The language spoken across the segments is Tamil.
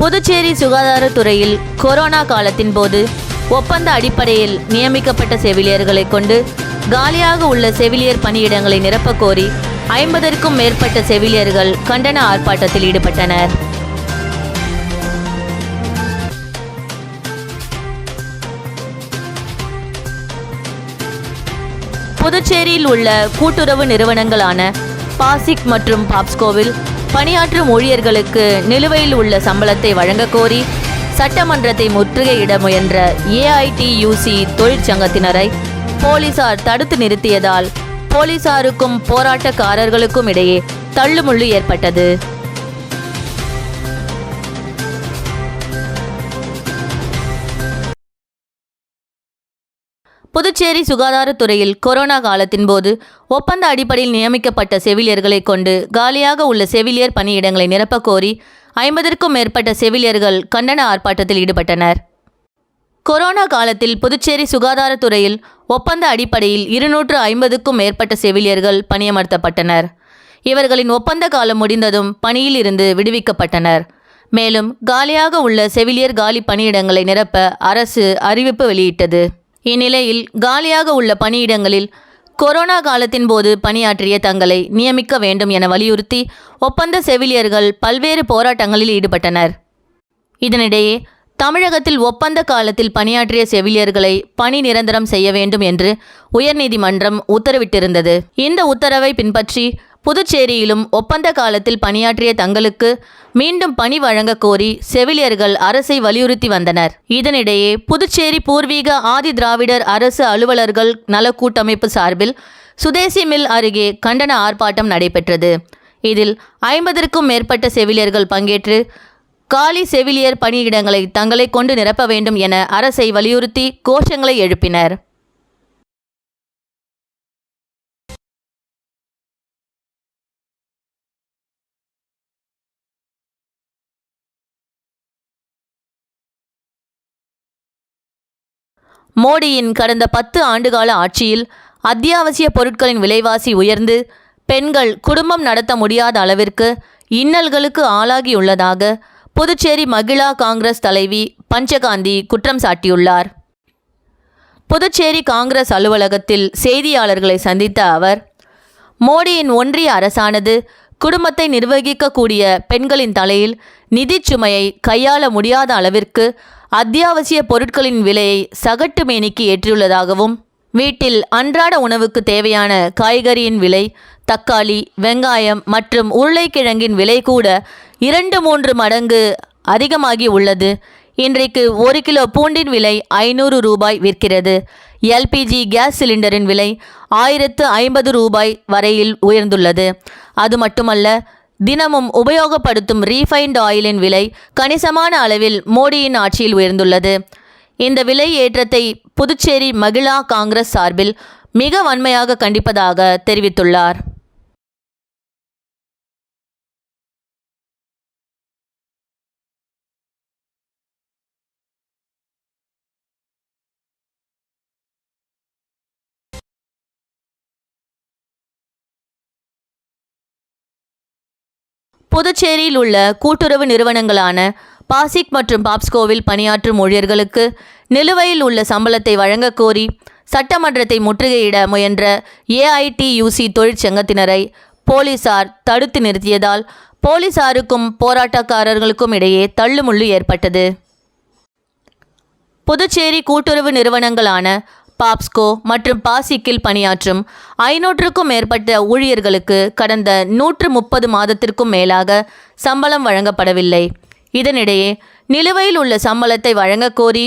புதுச்சேரி சுகாதாரத்துறையில் கொரோனா காலத்தின் போது ஒப்பந்த அடிப்படையில் நியமிக்கப்பட்ட செவிலியர்களை கொண்டு காலியாக உள்ள செவிலியர் பணியிடங்களை நிரப்பக் கோரி 50க்கும் மேற்பட்ட செவிலியர்கள் கண்டன ஆர்ப்பாட்டத்தில் ஈடுபட்டனர். புதுச்சேரியில் உள்ள கூட்டுறவு நிறுவனங்களான பாசிக் மற்றும் பாப்ஸ்கோவில் பணியாற்றும் ஊழியர்களுக்கு நிலுவையில் உள்ள சம்பளத்தை வழங்கக் கோரி சட்டமன்றத்தை முற்றுகையிட முயன்ற AITUC தொழிற்சங்கத்தினரை போலீசார் தடுத்து நிறுத்தியதால் போலீசாருக்கும் போராட்டக்காரர்களுக்கும் இடையே தள்ளுமுள்ளு ஏற்பட்டது. புதுச்சேரி சுகாதாரத்துறையில் கொரோனா காலத்தின் போது ஒப்பந்த அடிப்படையில் நியமிக்கப்பட்ட செவிலியர்களை கொண்டு காலியாக உள்ள செவிலியர் பணியிடங்களை நிரப்பக் கோரி 50க்கும் மேற்பட்ட செவிலியர்கள் கண்டன ஆர்ப்பாட்டத்தில் ஈடுபட்டனர். கொரோனா காலத்தில் புதுச்சேரி சுகாதாரத்துறையில் ஒப்பந்த அடிப்படையில் 250க்கும் மேற்பட்ட செவிலியர்கள் பணியமர்த்தப்பட்டனர். இவர்களின் ஒப்பந்த காலம் முடிந்ததும் பணியில் இருந்து விடுவிக்கப்பட்டனர். மேலும் காலியாக உள்ள செவிலியர் காலி பணியிடங்களை நிரப்ப அரசு அறிவிப்பு வெளியிட்டது. இந்நிலையில் காலியாக உள்ள பணியிடங்களில் கொரோனா காலத்தின் போது பணியாற்றிய தங்களை நியமிக்க வேண்டும் என வலியுறுத்தி ஒப்பந்த செவிலியர்கள் பல்வேறு போராட்டங்களில் ஈடுபட்டனர். இதனிடையே தமிழகத்தில் ஒப்பந்த காலத்தில் பணியாற்றிய செவிலியர்களை பணி நிரந்தரம் செய்ய வேண்டும் என்று உயர்நீதிமன்றம் உத்தரவிட்டிருந்தது. இந்த உத்தரவை பின்பற்றி புதுச்சேரியிலும் ஒப்பந்த காலத்தில் பணியாற்றிய தங்களுக்கு மீண்டும் பணி வழங்கக் கோரி செவிலியர்கள் அரசை வலியுறுத்தி வந்தனர். இதனிடையே புதுச்சேரி பூர்வீக ஆதி திராவிடர் அரசு அலுவலர்கள் நலக்கூட்டமைப்பு சார்பில் சுதேசி மில் அருகே கண்டன ஆர்ப்பாட்டம் நடைபெற்றது. இதில் 50க்கும் மேற்பட்ட செவிலியர்கள் பங்கேற்று காலி செவிலியர் பணியிடங்களை தங்களை கொண்டு நிரப்ப வேண்டும் என அரசை வலியுறுத்தி கோஷங்களை எழுப்பினர். மோடியின் கடந்த 10 ஆண்டுகால ஆட்சியில் அத்தியாவசிய பொருட்களின் விலைவாசி உயர்ந்து பெண்கள் குடும்பம் நடத்த முடியாத அளவிற்கு இன்னல்களுக்கு ஆளாகியுள்ளதாக புதுச்சேரி மகிழா காங்கிரஸ் தலைவி பஞ்சகாந்தி குற்றம் சாட்டியுள்ளார். புதுச்சேரி காங்கிரஸ் அலுவலகத்தில் செய்தியாளர்களை சந்தித்த அவர், மோடியின் ஒன்றிய அரசானது குடும்பத்தை நிர்வகிக்கக்கூடிய பெண்களின் தலையில் நிதிச் சுமையை கையாள முடியாத அளவிற்கு அத்தியாவசிய பொருட்களின் விலையை சகட்டு மேனிக்கு ஏற்றியுள்ளதாகவும், வீட்டில் அன்றாட உணவுக்கு தேவையான காய்கறியின் விலை, தக்காளி, வெங்காயம் மற்றும் உருளைக்கிழங்கின் விலை கூட 2-3 மடங்கு அதிகமாகி உள்ளது. இன்றைக்கு 1 கிலோ பூண்டின் விலை 500 ரூபாய் விற்கிறது. LPG கேஸ் சிலிண்டரின் விலை 1050 ரூபாய் வரையில் உயர்ந்துள்ளது. அது மட்டுமல்ல, தினமும் உபயோகப்படுத்தும் ரீஃபைண்ட் ஆயிலின் விலை கணிசமான அளவில் மோடியின் ஆட்சியில் உயர்ந்துள்ளது. இந்த விலை ஏற்றத்தை புதுச்சேரி மகிழா காங்கிரஸ் சார்பில் மிக வன்மையாக கண்டிப்பதாக தெரிவித்துள்ளார். புதுச்சேரியில் உள்ள கூட்டுறவு நிறுவனங்களான பாசிக் மற்றும் பாப்ஸ்கோவில் பணியாற்றும் ஊழியர்களுக்கு நிலுவையில் உள்ள சம்பளத்தை வழங்கக் கோரி சட்டமன்றத்தை முற்றுகையிட முயன்ற AITUC தொழிற்சங்கத்தினரை போலீசார் தடுத்து நிறுத்தியதால் போலீசாருக்கும் போராட்டக்காரர்களுக்கும் இடையே தள்ளுமுள்ளு ஏற்பட்டது. புதுச்சேரி கூட்டுறவு நிறுவனங்களான பாப்ஸ்கோ மற்றும் பாசிக்கில் பணியாற்றும் 500க்கும் மேற்பட்ட ஊழியர்களுக்கு கடந்த 130 மாதத்திற்கும் மேலாக சம்பளம் வழங்கப்படவில்லை. இதனிடையே நிலுவையில் உள்ள சம்பளத்தை வழங்கக் கோரி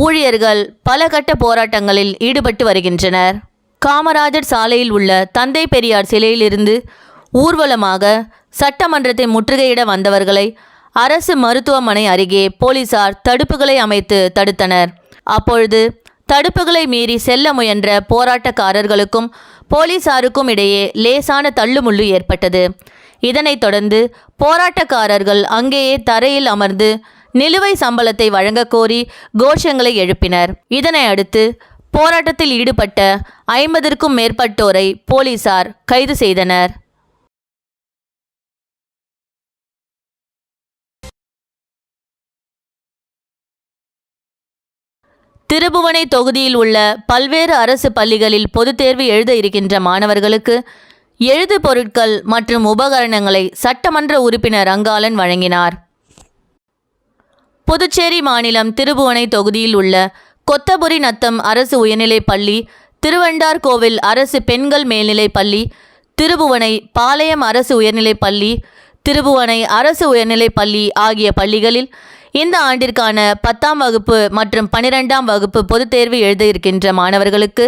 ஊழியர்கள் பல கட்ட போராட்டங்களில் ஈடுபட்டு வருகின்றனர். காமராஜர் சாலையில் உள்ள தந்தை பெரியார் சிலையிலிருந்து ஊர்வலமாக சட்டமன்றத்தை முற்றுகையிட வந்தவர்களை அரசு மருத்துவமனை அருகே போலீசார் தடுப்புகளை அமைத்து தடுத்தனர். அப்பொழுது தடுப்புகளை மீறி செல்ல முயன்ற போராட்டக்காரர்களுக்கும் போலீசாருக்கும் இடையே லேசான தள்ளுமுள்ளு ஏற்பட்டது. இதனைத் தொடர்ந்து போராட்டக்காரர்கள் அங்கேயே தரையில் அமர்ந்து நிலுவை சம்பளத்தை வழங்கக் கோரி கோஷங்களை எழுப்பினர். இதனை அடுத்து போராட்டத்தில் ஈடுபட்ட 50க்கும் மேற்பட்டோரை போலீசார் கைது செய்தனர். திருபுவனை தொகுதியில் உள்ள பல்வேறு அரசு பள்ளிகளில் பொதுத் தேர்வு எழுத இருக்கின்ற மாணவர்களுக்கு எழுது பொருட்கள் மற்றும் உபகரணங்களை சட்டமன்ற உறுப்பினர் அங்காளன் வழங்கினார். புதுச்சேரி மாநிலம் திருபுவனை தொகுதியில் உள்ள கொத்தபுரி நத்தம் அரசு உயர்நிலைப் பள்ளி, திருவண்டார்கோவில் அரசு பெண்கள் மேல்நிலைப் பள்ளி, திருபுவனை பாளையம் அரசு உயர்நிலைப் பள்ளி, திருபுவனை அரசு உயர்நிலைப் பள்ளி ஆகிய பள்ளிகளில் இந்த ஆண்டிற்கான 10ஆம் வகுப்பு மற்றும் 12ஆம் வகுப்பு பொதுத் தேர்வு எழுத இருக்கின்ற மாணவர்களுக்கு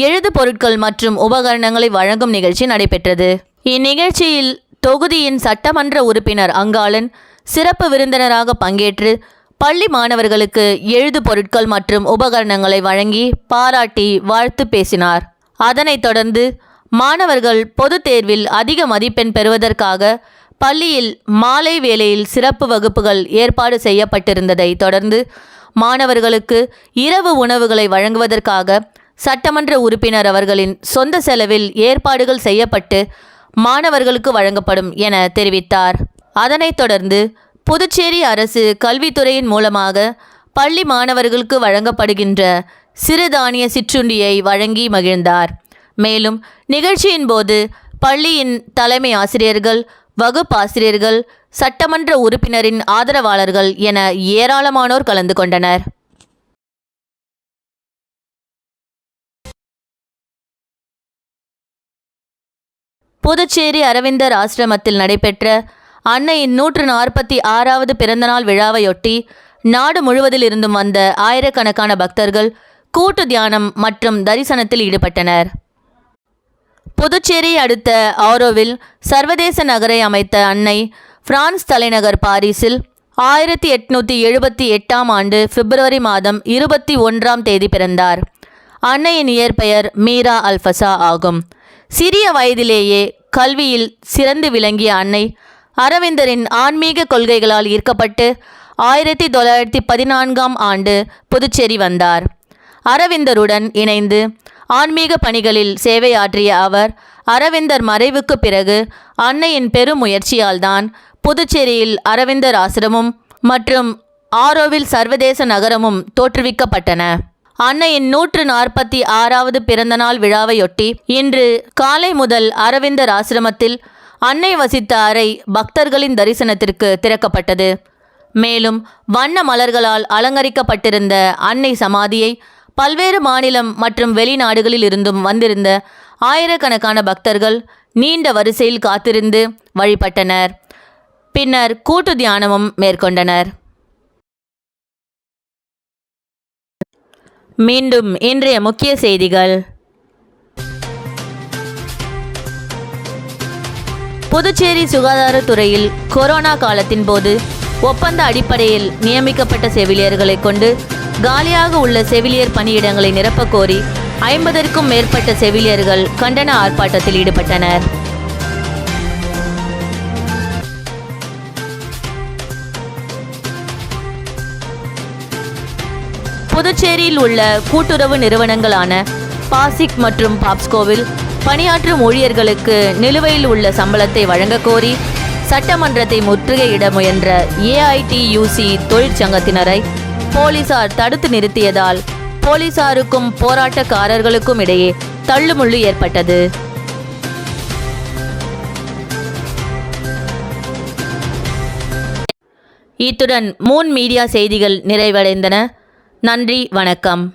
எழுது பொருட்கள் மற்றும் உபகரணங்களை வழங்கும் நிகழ்ச்சி நடைபெற்றது. இந்நிகழ்ச்சியில் தொகுதியின் சட்டமன்ற உறுப்பினர் அங்காளன் சிறப்பு விருந்தினராக பங்கேற்று பள்ளி மாணவர்களுக்கு எழுது பொருட்கள் மற்றும் உபகரணங்களை வழங்கி பாராட்டி வாழ்த்து பேசினார். அதனைத் தொடர்ந்து மாணவர்கள் பொதுத் தேர்வில் அதிக மதிப்பெண் பெறுவதற்காக பள்ளியில் மாலை வேளையில் சிறப்பு வகுப்புகள் ஏற்பாடு செய்யப்பட்டிருந்ததை தொடர்ந்து மாணவர்களுக்கு இரவு உணவுகளை வழங்குவதற்காக சட்டமன்ற உறுப்பினர் அவர்களின் சொந்த செலவில் ஏற்பாடுகள் செய்யப்பட்டு மாணவர்களுக்கு வழங்கப்படும் என தெரிவித்தார். அதனைத் தொடர்ந்து புதுச்சேரி அரசு கல்வித்துறையின் மூலமாக பள்ளி மாணவர்களுக்கு வழங்கப்படுகின்ற சிறுதானிய சிற்றுண்டியை வழங்கி மகிழ்ந்தார். மேலும் நிகழ்ச்சியின் போது பள்ளியின் தலைமை ஆசிரியர்கள், வகுப்பாசிரியர்கள், சட்டமன்ற உறுப்பினரின் ஆதரவாளர்கள் என ஏராளமானோர் கலந்து கொண்டனர். புதுச்சேரி அரவிந்தர் ஆசிரமத்தில் நடைபெற்ற அன்னையின் 146வது பிறந்தநாள் விழாவையொட்டி நாடு முழுவதில் இருந்தும் வந்த ஆயிரக்கணக்கான பக்தர்கள் கூட்டு தியானம் மற்றும் தரிசனத்தில் ஈடுபட்டனர். புதுச்சேரி அடுத்த ஆரோவில் சர்வதேச நகரை அமைத்த அன்னை பிரான்ஸ் தலைநகர் பாரிஸில் 1878ஆம் ஆண்டு பிப்ரவரி மாதம் 21ஆம் தேதி பிறந்தார். அன்னையின் இயற்பெயர் மீரா அல்ஃபசா ஆகும். சிறிய வயதிலேயே கல்வியில் சிறந்து விளங்கிய அன்னை அரவிந்தரின் ஆன்மீக கொள்கைகளால் ஈர்க்கப்பட்டு 1914ஆம் ஆண்டு புதுச்சேரி வந்தார். அரவிந்தருடன் இணைந்து ஆன்மீக பணிகளில் சேவையாற்றிய அவர் அரவிந்தர் மறைவுக்கு பிறகு அன்னையின் பெரும் முயற்சியால்தான் புதுச்சேரியில் அரவிந்தர் ஆசிரமும் மற்றும் ஆரோவில் சர்வதேச நகரமும் தோற்றுவிக்கப்பட்டன. அன்னையின் 146வது பிறந்தநாள் விழாவையொட்டி இன்று காலை முதல் அரவிந்தர் ஆசிரமத்தில் அன்னை வசித்த அறை பக்தர்களின் தரிசனத்திற்கு திறக்கப்பட்டது. மேலும் வண்ண மலர்களால் அலங்கரிக்கப்பட்டிருந்த அன்னை சமாதியை பல்வேறு மாநிலம் மற்றும் வெளிநாடுகளில் இருந்தும் வந்திருந்த ஆயிரக்கணக்கான பக்தர்கள் நீண்ட வரிசையில் காத்திருந்து வழிபட்டனர். பின்னர் கூட்டு தியானமும் மேற்கொண்டனர். மீண்டும் இன்றைய முக்கிய செய்திகள். புதுச்சேரி சுகாதாரத்துறையில் கொரோனா காலத்தின் போது ஒப்பந்த அடிப்படையில் நியமிக்கப்பட்ட செவிலியர்களை கொண்டு காலியாக உள்ள செவிலியர் பணியிடங்களை நிரப்பக் கோரி 50க்கும் மேற்பட்ட செவிலியர்கள் கண்டன ஆர்ப்பாட்டத்தில் ஈடுபட்டனர். புதுச்சேரியில் உள்ள கூட்டுறவு நிறுவனங்களான பாசிக் மற்றும் பாப்ஸ்கோவில் பணியாற்றும் ஊழியர்களுக்கு நிலுவையில் உள்ள சம்பளத்தை வழங்கக் கோரி சட்டமன்றத்தை முற்றுகையிட முயன்ற AITUC தொழிற்சங்கத்தினரை போலீசார் தடுத்து நிறுத்தியதால் போலீசாருக்கும் போராட்டக்காரர்களுக்கும் இடையே தள்ளுமுள்ளு ஏற்பட்டது. இத்துடன் மூன் மீடியா செய்திகள் நிறைவடைந்தன. நன்றி, வணக்கம்.